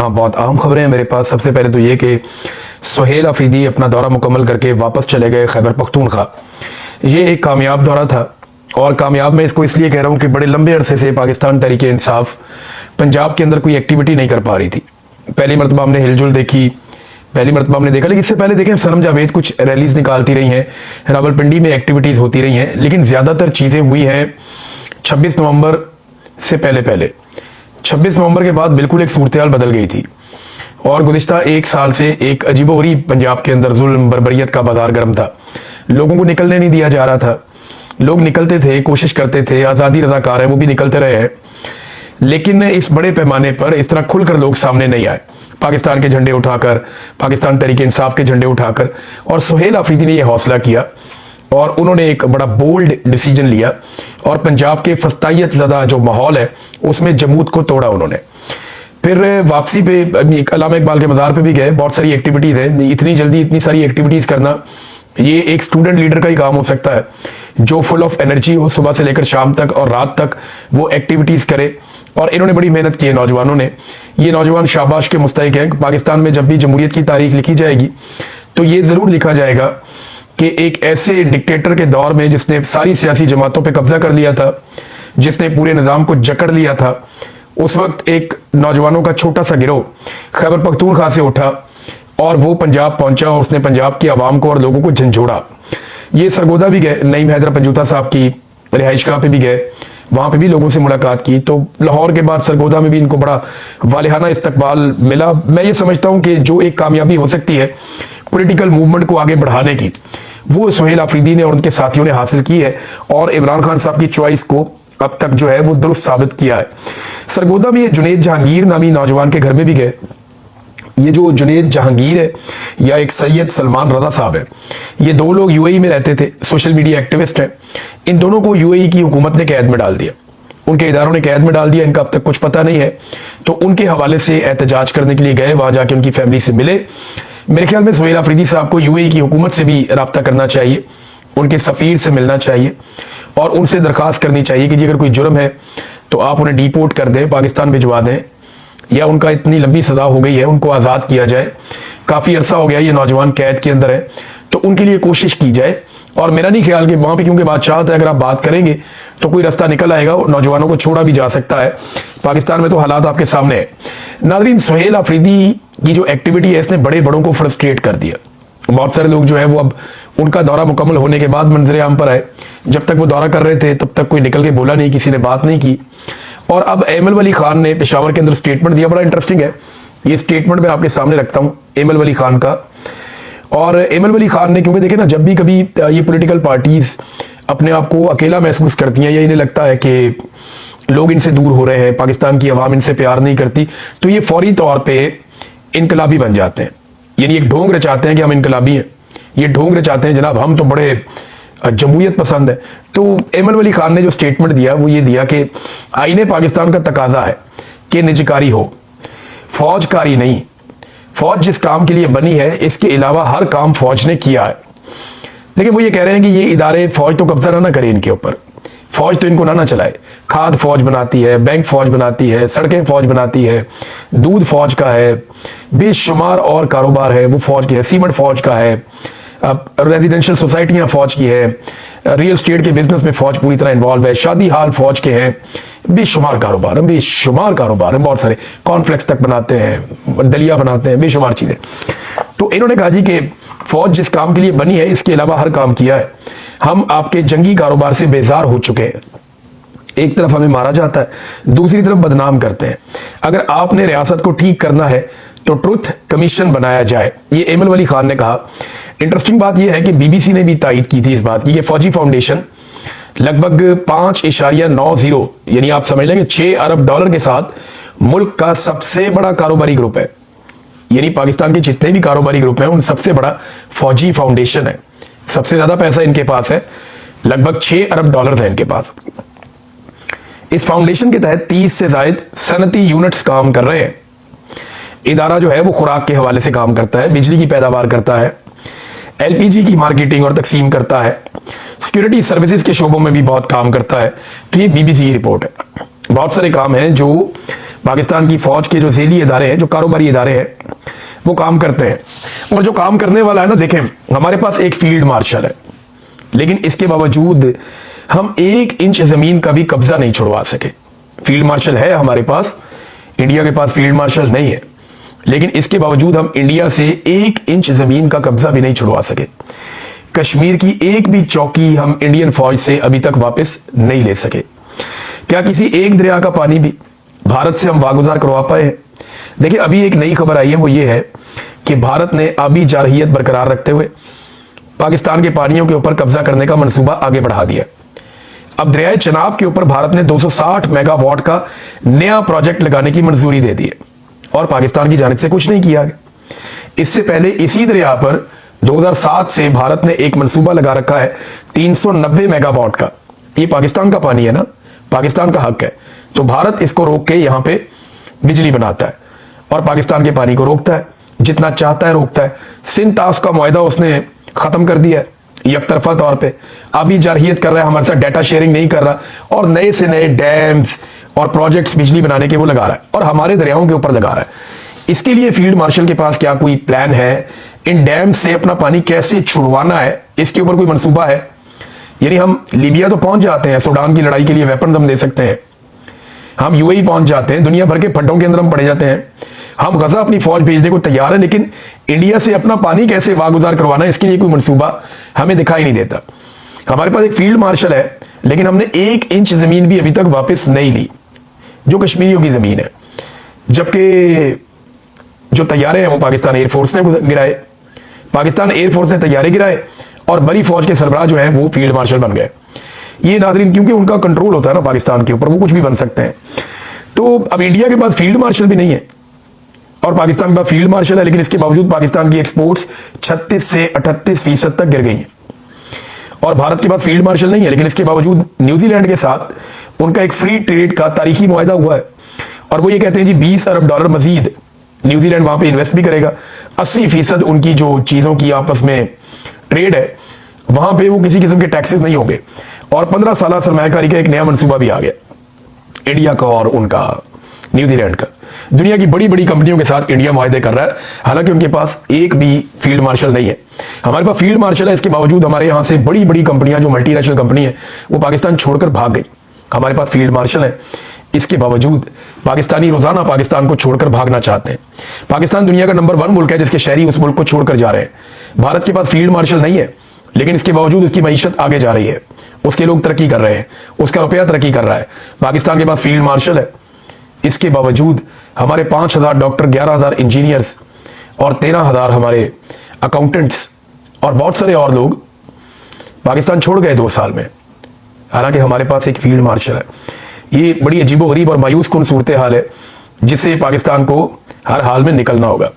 हाँ, बहुत अहम खबरें हैं मेरे पास। सबसे पहले तो ये कि सुहेल अफरीदी अपना दौरा मुकम्मल करके वापस चले गए खैबर पख्तूनख्वा। ये एक कामयाब दौरा था, और कामयाब मैं इसको इसलिए कह रहा हूँ कि बड़े लंबे अरसे से पाकिस्तान तहरीक इंसाफ पंजाब के अंदर कोई एक्टिविटी नहीं कर पा रही थी। पहली मरतबा हमने हिलजुल देखी, पहली मरतबा हमने देखा, लेकिन इससे पहले देखें सनम जावेद कुछ रैलीज निकालती रही हैं, रावलपिंडी में एक्टिविटीज़ होती रही हैं, लेकिन ज़्यादातर चीज़ें हुई हैं 26 नवंबर से पहले 26 नवंबर के बाद बिल्कुल एक सूरत हाल बदल गई थी, और गुज़िश्ता एक साल से एक अजीबोगरीब पंजाब के अंदर जुल्म बर्बरियत का बाजार गर्म था। लोगों को निकलने नहीं दिया जा रहा था। लोग निकलते थे, कोशिश करते थे, आज़ादी रज़ाकार है वो भी निकलते रहे हैं, लेकिन इस बड़े पैमाने पर इस तरह खुलकर लोग सामने नहीं आए, पाकिस्तान के झंडे उठाकर, पाकिस्तान तहरीक इंसाफ के झंडे उठाकर। और सुहेल अफरीदी ने यह हौसला किया और उन्होंने एक बड़ा बोल्ड डिसीजन लिया, और पंजाब के फस्तायत ज़दा जो माहौल है उसमें जमूत को तोड़ा उन्होंने। फिर वापसी पे अल्लामा इकबाल के मज़ार पे भी गए। बहुत सारी एक्टिविटीज़ हैं, इतनी जल्दी इतनी सारी एक्टिविटीज़ करना ये एक स्टूडेंट लीडर का ही काम हो सकता है, जो फुल ऑफ एनर्जी हो, सुबह से लेकर शाम तक और रात तक वो एक्टिविटीज़ करे। और इन्होंने बड़ी मेहनत की है नौजवानों ने। ये नौजवान शाबाश के मुस्तहिक हैं। पाकिस्तान में जब भी जमहूरियत की तारीख लिखी जाएगी तो ये ज़रूर लिखा जाएगा कि एक ऐसे डिक्टेटर के दौर में जिसने सारी सियासी जमातों पे कब्जा कर लिया था, जिसने पूरे निज़ाम को जकड़ लिया था, उस वक्त एक नौजवानों का छोटा सा गिरोह खैबर पख्तूनख्वा से उठा और वो पंजाब पहुंचा, और उसने पंजाब की आवाम को और लोगों को झंझोड़ा। ये सरगोदा भी गए, नईम हैदर पंजूता साहब की रिहाइशगाह पे भी गए, वहाँ पे भी लोगों से मुलाकात की। तो लाहौर के बाद सरगोदा में भी इनको बड़ा वालिहाना इस्तकबाल मिला। मैं ये समझता हूँ कि जो एक कामयाबी हो सकती है पॉलिटिकल मूवमेंट को आगे बढ़ाने की, वो सुहेल अफरीदी ने और उनके साथियों ने हासिल की है, और इमरान खान साहब की चॉइस को अब तक जो है वो दुरुस्त साबित किया है। सरगोदा में ये जुनेद जहांगीर नामी नौजवान के घर में भी गए। ये जो जुनेद जहांगीर है या एक सैयद सलमान रजा साहब है, ये दो लोग यूएई में रहते थे, सोशल मीडिया एक्टिविस्ट हैं। इन दोनों को यूएई की हुकूमत ने कैद में डाल दिया, उनके इदारों ने कैद में डाल दिया, इनका अब तक कुछ पता नहीं है। तो उनके हवाले से एहतजाज करने के लिए गए, वहां जाके उनकी फैमिली से मिले। मेरे ख्याल में सुहेल अफरीदी साहब को यूएई की हुकूमत से भी रब्ता करना चाहिए, उनके सफ़ीर से मिलना चाहिए, और उनसे दरख्वास्त करनी चाहिए कि जी अगर कोई जुर्म है तो आप उन्हें डिपोर्ट कर दें, पाकिस्तान भिजवा दें, या उनका इतनी लंबी सज़ा हो गई है उनको आज़ाद किया जाए। काफ़ी अरसा हो गया ये नौजवान कैद के अंदर है, तो उनके लिए कोशिश की जाए। और मेरा नहीं ख्याल कि वहाँ पे, क्योंकि बादशाह है, अगर आप बात करेंगे तो कोई रास्ता निकल आएगा, नौजवानों को छोड़ा भी जा सकता है। पाकिस्तान में तो हालात आपके सामने है। नाज़रीन, सुहेल अफरीदी की जो एक्टिविटी है इसने बड़े बड़ों को फ्रस्ट्रेट कर दिया। बहुत सारे लोग जो है वो अब उनका दौरा मुकम्मल होने के बाद मंजर आम पर आए। जब तक वो दौरा कर रहे थे तब तक कोई निकल के बोला नहीं, किसी ने बात नहीं की। और अब एमल वली खान ने पेशावर के अंदर स्टेटमेंट दिया, बड़ा इंटरेस्टिंग है ये स्टेटमेंट, मैं आपके सामने रखता हूँ एमल वली खान का। और एमल वली खान ने, क्योंकि देखे ना, जब भी कभी ये पॉलिटिकल पार्टीज अपने आप को अकेला महसूस करती हैं या इन्हें लगता है कि लोग इनसे दूर हो रहे हैं, पाकिस्तान की आवाम इनसे प्यार नहीं करती, तो ये फौरी तौर पर इनकलाबी बन जाते हैं। यानी एक ढोंग रचाते हैं कि हम इनकलाबी हैं, ये ढोंग रचाते हैं जनाब हम तो बड़े जमहूरियत पसंद है। तो एमल वली खान ने जो स्टेटमेंट दिया वो ये दिया कि आईने पाकिस्तान का तकाजा है कि निजकारी हो, फौजकारी नहीं। फौज जिस काम के लिए बनी है इसके अलावा हर काम फौज ने किया है। लेकिन वो ये कह रहे हैं कि ये इदारे, फौज तो कब्जा ना करे इनके ऊपर, फौज तो इनको ना चलाए। खाद फौज बनाती है, बैंक फौज बनाती है, सड़कें फौज बनाती है, दूध फौज का है, बेशुमार और कारोबार है वो फौज की है, सीमेंट फौज का है, अब रेजिडेंशियल सोसाइटियां फौज की है, रियल स्टेट के बिजनेस में फौज पूरी तरह इन्वॉल्व है, शादी हाल फौज के हैं, बेशुमार कारोबार है, बहुत सारे कॉर्नफ्लेक्स तक बनाते हैं, दलिया बनाते हैं, बेशुमार चीजें। तो इन्होंने कहा जी कि फौज जिस काम के लिए बनी है इसके अलावा हर काम किया है। हम आपके जंगी कारोबार से बेजार हो चुके हैं। एक तरफ हमें मारा जाता है, दूसरी तरफ बदनाम करते हैं। अगर आपने रियासत को ठीक करना है तो ट्रुथ कमीशन बनाया जाए, ये एमल वली खान ने कहा। इंटरेस्टिंग बात यह है कि बीबीसी ने भी तायद की थी इस बात की। ये फौजी फाउंडेशन लगभग 5.90 यानी आप समझ लेंगे 6 अरब डॉलर के साथ मुल्क का सबसे बड़ा कारोबारी ग्रुप है। यानी पाकिस्तान के जितने भी कारोबारी ग्रुप हैं उन सबसे बड़ा फौजी फाउंडेशन है। सबसे ज्यादा पैसा इनके पास है, लगभग 6 अरब डॉलर है इनके पास। इस फाउंडेशन के तहत 30 से ज्यादा सनती यूनिट्स काम कर रहे हैं। इदारा जो है वो खुराक के हवाले से काम करता है, बिजली की पैदावार करता है, एलपीजी की मार्केटिंग और तकसीम करता है, सिक्योरिटी सर्विसेज के शोबों में भी बहुत काम करता है। तो ये बीबीसी की रिपोर्ट है। बहुत सारे काम हैं जो पाकिस्तान की फौज के जो झेली इदारे हैं, जो कारोबारी इदारे हैं, वो काम करते हैं। और जो काम करने वाला है ना, देखें, हमारे पास एक फील्ड मार्शल है, लेकिन इसके बावजूद हम 1 इंच जमीन का भी कब्जा नहीं छुड़वा सके। फील्ड मार्शल है हमारे पास, इंडिया के पास फील्ड मार्शल नहीं है, लेकिन इसके बावजूद हम इंडिया से 1 इंच जमीन का कब्जा भी नहीं छुड़वा सके। कश्मीर की एक भी चौकी हम इंडियन फौज से अभी तक वापस नहीं ले सके। क्या किसी एक दरिया का पानी भी भारत से हम वागुजार करवा पाए हैं? देखिए, अभी एक नई खबर आई है, वो ये है कि भारत ने आबी जारहियत बरकरार रखते हुए पाकिस्तान के पानियों के ऊपर कब्जा करने का मंसूबा आगे बढ़ा दिया। अब दरियाए चनाब के ऊपर भारत ने 260 मेगावाट का नया प्रोजेक्ट लगाने की मंजूरी दे दी है और पाकिस्तान की जानिब से कुछ नहीं किया गया। इससे पहले इसी दरिया पर 2007 से भारत ने एक मंसूबा लगा रखा है 390 मेगावाट का। ये पाकिस्तान का पानी है ना, पाकिस्तान का हक है, तो भारत इसको रोक के यहां पे बिजली बनाता है और पाकिस्तान के पानी को रोकता है, जितना चाहता है रोकता है। सिंध टास्क का मुआहदा उसने खत्म कर दिया है एकतरफा तौर पे। अभी जारहियत कर रहा है, हमारे साथ डाटा शेयरिंग नहीं कर रहा और नए से नए डैम्स और प्रोजेक्ट्स बिजली बनाने के वो लगा रहा है और हमारे दरियाओं के ऊपर लगा रहा है। इसके लिए फील्ड मार्शल के पास क्या कोई प्लान है? इन डैम से अपना पानी कैसे छुड़वाना है, इसके ऊपर कोई मंसूबा है? यानी हम लीबिया तो पहुंच जाते हैं, सूडान की लड़ाई के लिए वेपन हम दे सकते हैं, हम यूएई पहुंच जाते हैं, दुनिया भर के फड्डों के अंदर हम पड़े जाते हैं, हम गजा अपनी फौज भेजने को तैयार है, लेकिन इंडिया से अपना पानी कैसे वागुजार करवाना है, इसके लिए कोई मंसूबा हमें दिखाई नहीं देता। हमारे पास एक फील्ड मार्शल है, लेकिन हमने 1 इंच जमीन भी अभी तक वापस नहीं ली, जो कश्मीरियों की जमीन है। जबकि जो तैयारे हैं वो पाकिस्तान एयरफोर्स ने गिराए, पाकिस्तान एयरफोर्स ने तैयारे गिराए और बड़ी फौज के सरबराह जो है वो फील्ड मार्शल बन गए। ये नाज़रीन, क्योंकि उनका कंट्रोल होता है ना पाकिस्तान के ऊपर, वो कुछ भी बन सकते हैं। तो अब इंडिया के पास फील्ड मार्शल भी नहीं है और पाकिस्तान के पास फील्ड मार्शल है, लेकिन इसके बावजूद पाकिस्तान की एक्सपोर्ट्स 36 से 38% तक गिर गई हैं। और भारत के पास फील्ड मार्शल नहीं है, लेकिन इसके बावजूद न्यूजीलैंड के साथ उनका एक फ्री ट्रेड का तारीखी मुआहदा हुआ है और वो ये कहते हैं जी $20 अरब मजीद न्यूजीलैंड वहां पे इन्वेस्ट भी करेगा। 80% उनकी जो चीजों की आपस में ट्रेड है, वहां पे वो किसी किस्म के टैक्सेस नहीं होंगे और 15 साल सरमायाकारी का एक नया मंसूबा भी आ गया इंडिया का और उनका न्यूजीलैंड का। दुनिया की बड़ी बड़ी कंपनियों के साथ इंडिया मुआहदे कर रहा है, हालांकि उनके पास एक भी फील्ड मार्शल नहीं है। हमारे पास फील्ड मार्शल है, इसके बावजूद हमारे यहां से बड़ी बड़ी कंपनियां जो मल्टीनेशनल कंपनी है वो पाकिस्तान छोड़कर भाग गई। हमारे पास फील्ड मार्शल है, इसके बावजूद पाकिस्तानी रोजाना पाकिस्तान को छोड़कर भागना चाहते हैं। पाकिस्तान दुनिया का नंबर 1 मुल्क है जिसके शहरी उस मुल्क को छोड़कर जा रहे हैं। भारत के पास फील्ड मार्शल नहीं है, लेकिन इसके बावजूद उसकी मईशत आगे जा रही है, उसके लोग तरक्की कर रहे हैं, उसका रुपया तरक्की कर रहा है। पाकिस्तान के पास फील्ड मार्शल है, इसके बावजूद हमारे 5000 डॉक्टर, 11000 इंजीनियर्स और 13000 हमारे अकाउंटेंट्स और बहुत सारे और लोग पाकिस्तान छोड़ गए 2 साल में, हालांकि हमारे पास एक फील्ड मार्शल है। ये बड़ी अजीबोगरीब और मायूस कुन सूरत हाल है, जिससे पाकिस्तान को हर हाल में निकलना होगा।